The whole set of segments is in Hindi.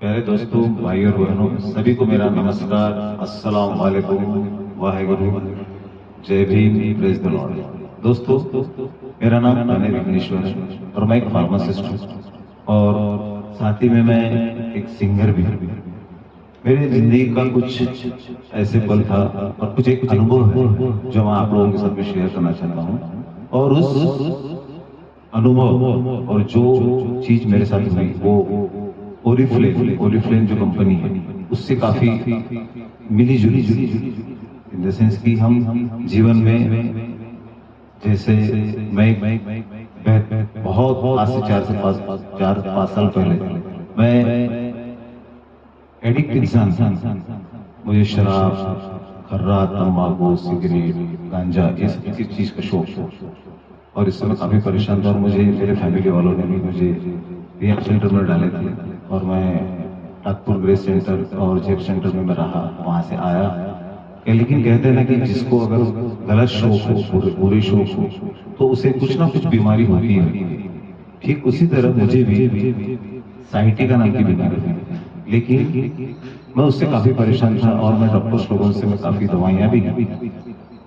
प्यारे दोस्तों, भाई और बहनों, सभी को मेरा नमस्कार, अस्सलाम वालेकुम, वाहेगुरु, जय भीम, प्रेज द लॉर्ड। दोस्तों, मेरा नाम प्रणय विघ्नेश्वर है और मैं एक फार्मासिस्ट हूँ और साथ ही में मैं एक सिंगर भी हूँ। मेरी जिंदगी का कुछ ऐसे पल था और कुछ एक अनुभव है जो मैं आप लोगों के साथ में शेयर करना चाहता हूँ। और उस अनुभव और जो चीज मेरे साथ हुई वो ओरिफ्लेम जो कंपनी है उससे काफी मिली जुली इन द सेंस कि हम जीवन में जैसे मैं बहुत आज से 4 से 5 साल पहले मैं एडिक्ट इंसान था। मुझे शराब, खर्रा, तंबाकू, सिगरेट, गांजा ये सब चीज का शौक था और इससे मैं काफी परेशान था और मुझे मेरे फैमिली वालों ने भी मुझे रिहैब सेंटर में डाले थे और मैं नागपुर ग्रेस सेंटर और जेब सेंटर में मैं रहा, वहां से आया। लेकिन कहते हैं ना कि जिसको अगर गलत शौक हो, बुरे शौक हो, तो उसे कुछ ना कुछ बीमारी होती है। ठीक उसी तरह मुझे भी साइटिका नाम की बीमारी थी, लेकिन मैं उससे काफी परेशान था और मैं डॉक्टर्स लोगों से मैं काफी दवाइयां भी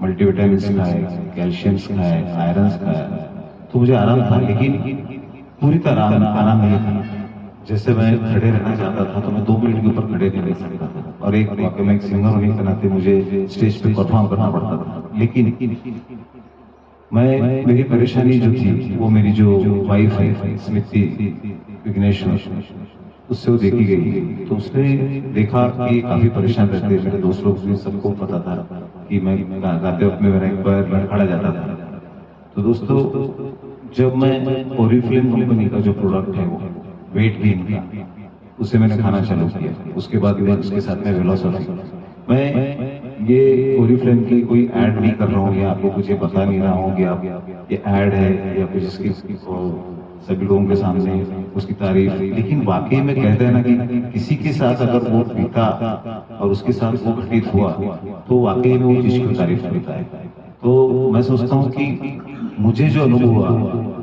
मल्टीविटामिन खाए, कैल्शियम खाए, आयरन खाया, तो मुझे आराम था, लेकिन पूरी तरह आराम नहीं था। जैसे मैं खड़े रहना चाहता था तो मैं 2 मिनट के ऊपर खड़े नहीं रह सकता था और एक वाकई में एक सिंगर होने के नाते मुझे स्टेज पे परफॉर्म करना पड़ता था। लेकिन मैं मेरी परेशानी जो थी वो मेरी जो वाइफ है स्मृति विघ्नेश्वर, उससे वो देखी गई तो उसने देखा कि काफी परेशान रहते हैं। मेरे दोस्त लोग भी सबको पता था कि मैं गाते वक्त में मेरा एक बार लड़खड़ा जाता था। तो दोस्तों, जब मैं ओरिफ्लेम कंपनी का जो प्रोडक्ट है वो वेट गेन का, उसे मैंने खाना चालू किया। उसके बाद मैं उसके साथ में वेलोसिटी, मैं ये ओरिफ्लेम की कोई ऐड नहीं कर रहा हूँ या आपको कुछ ये बता नहीं रहा हूँ कि आप ये ऐड है या कुछ इसकी सभी लोगों के सामने उसकी तारीफ, लेकिन वाकई में कहते हैं ना कि किसी के साथ अगर वो बीता और उसके साथ वो घटित हुआ तो वाकई में वो चीज की तारीफ करता है। तो मैं सोचता हूँ कि मुझे जो अनुभव हुआ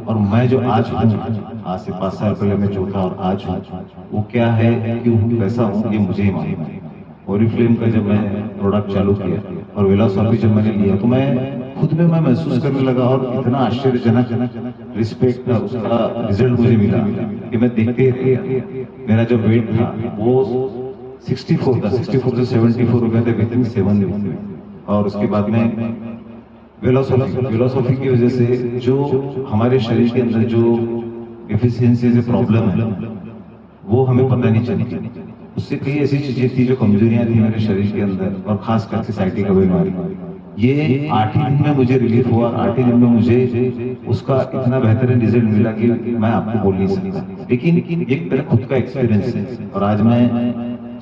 और मैं जो आज हूँ, आज से 5 साल पहले मैं जो था और आज हूँ, वो क्या है, क्यों हूँ, कैसा हूँ, ये मुझे ही मालूम है। ओरिफ्लेम का जब मैं प्रोडक्ट चालू किया और वेलोसिटी जब मैंने लिया तो मैं खुद में मैं महसूस करने लगा और इतना आश्चर्यजनक रिस्पेक्ट था, उसका रिजल्ट मुझे मिला कि मैं देखते ही रह गया। मेरा जो वेट था वो 64 था, 64 से 74 हो गया था विद इन 7 वीक। और उसके बाद में वेलोसिटी की वजह से जो हमारे शरीर के अंदर जो डिफिशियंसी से प्रॉब्लम है वो हमें पता नहीं चली। उससे कई ऐसी चीजें थी जो कमजोरियां थी मेरे शरीर के अंदर और खास करके साइटिका बीमारी। ये 8 ही दिन में मुझे रिलीफ हुआ, 8 ही दिन में मुझे उसका इतना बेहतरीन रिजल्ट मिला कि मैं आपको बोल नहीं सकता। लेकिन एक मेरा खुद का एक्सपीरियंस है और आज मैं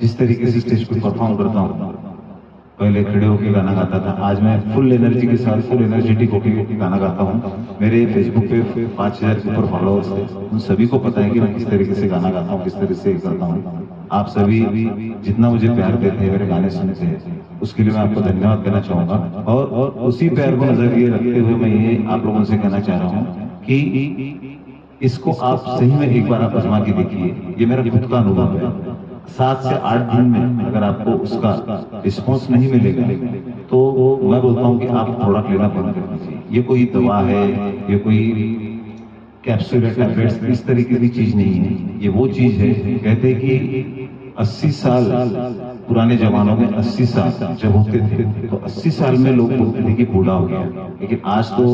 जिस तरीके से स्टेज पर परफॉर्म करता हूँ, पहले खड़े होकर गाना गाता था, आज मैं फुल एनर्जी के साथ फुल एनर्जेटिक होकर गाना गाता हूँ। मेरे फेसबुक पे 5000 के ऊपर फॉलोअर्स है, उन सभी को पता है कि मैं किस तरीके से गाना गाता हूँ, किस तरह से करता हूँ। आप सभी जितना मुझे प्यार देते हैं, मेरे गाने सुनते हैं, उसके लिए मैं आपको धन्यवाद देना चाहूंगा। और उसी प्यार को नजरिए रखते हुए मैं ये आप लोगों से कहना चाह रहा हूँ कि इसको आप सही में एक बार आप आजमा के देखिए। ये मेरा खुद का अनुभव है। 7 से 8 दिन में अगर आपको उसका रिस्पॉन्स नहीं मिलेगा तो मैं बोलता हूँ कि आप प्रोडक्ट लेना बंद कर दीजिए। ये कोई दवा है, ये कोई कैप्सूल टैबलेट्स इस तरीके की चीज नहीं है। ये वो चीज है, कहते हैं कि 80 साल पुराने जमानों में 80 साल जब होते थे तो 80 साल में लोग बोलते थे कि बूढ़ा हो गया, लेकिन आज तो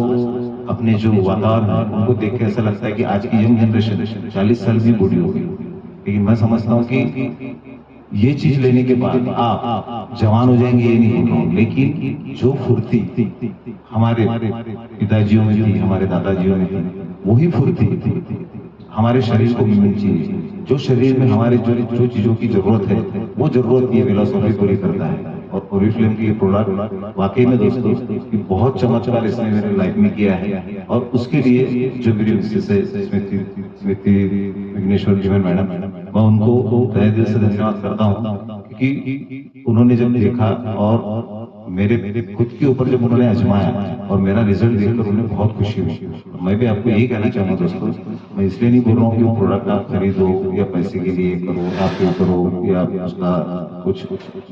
अपने जो वातावरण है उनको देख के ऐसा लगता है कि आज की यंग जनरेशन 40 साल भी बूढ़ी हो गई। लेकिन मैं समझता हूँ कि ये चीज लेने के बाद आप जवान हो जाएंगे, ये नहीं बोल रहा हूँ, लेकिन जो फुर्ती हमारे पिताजियों में थी, हमारे दादाजियों में थी, वही फुर्ती हमारे शरीर को मिलनी चाहिए। जो शरीर में हमारे जो चीजों की जरूरत है वो जरूरत ये वेलोसिटी पूरी करता है। और ओरिफ्लेम की ये प्रोडक्ट वाकई में दोस्तों बहुत चमत्कार इसने मेरे लाइफ में किया है और उसके लिए जो मेरी मिसेस है स्मृति विघ्नेश्वर जी मैडम, मैं उनको तहे दिल से धन्यवाद करता हूँ क्योंकि उन्होंने जब देखा और मेरे खुद के ऊपर जब उन्होंने आजमाया और मेरा रिजल्ट देखकर उन्हें बहुत खुशी हुई। मैं भी आपको यही कहना चाहूंगा दोस्तों, मैं इसलिए नहीं बोल रहा हूँ कि वो प्रोडक्ट आप खरीदो या पैसे के लिए करो, आप ये करो या उसका कुछ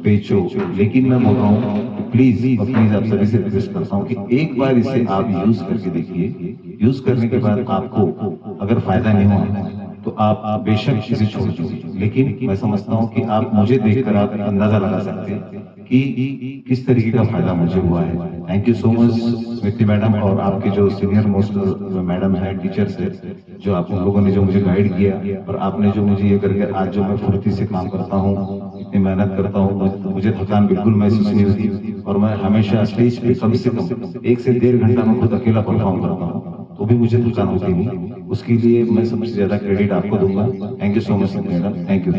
बेचो, लेकिन मैं बोल रहा हूँ प्लीज और प्लीज आप सभी से रिक्वेस्ट करता हूँ कि एक बार इसे आप यूज करके देखिए। यूज करने के बाद आपको अगर फायदा नहीं हुआ तो आप बेशक इसे छोड़ दीजिए, लेकिन मैं समझता हूँ कि आप मुझे देखकर आप अंदाजा लगा सकते हैं कि किस तरीके का फायदा मुझे हुआ है। Thank you so much Smriti madam और आपके जो सीनियर मोस्ट मैडम है, टीचर्स है, जो आप लोगों ने जो मुझे गाइड किया और आपने जो मुझे ये करके आज जो मैं फुर्ती से काम करता हूँ, इतनी मेहनत करता हूँ, मुझे थकान बिल्कुल महसूस नहीं होती और मैं हमेशा स्टेज पे कम से कम 1 से 1.5 घंटा मैं खुद अकेला परफॉर्म करता हूँ, तो भी मुझे थकान होती नहीं। उसके लिए मैं सबसे ज्यादा क्रेडिट आपको दूंगा। Thank you so much madam, thank you.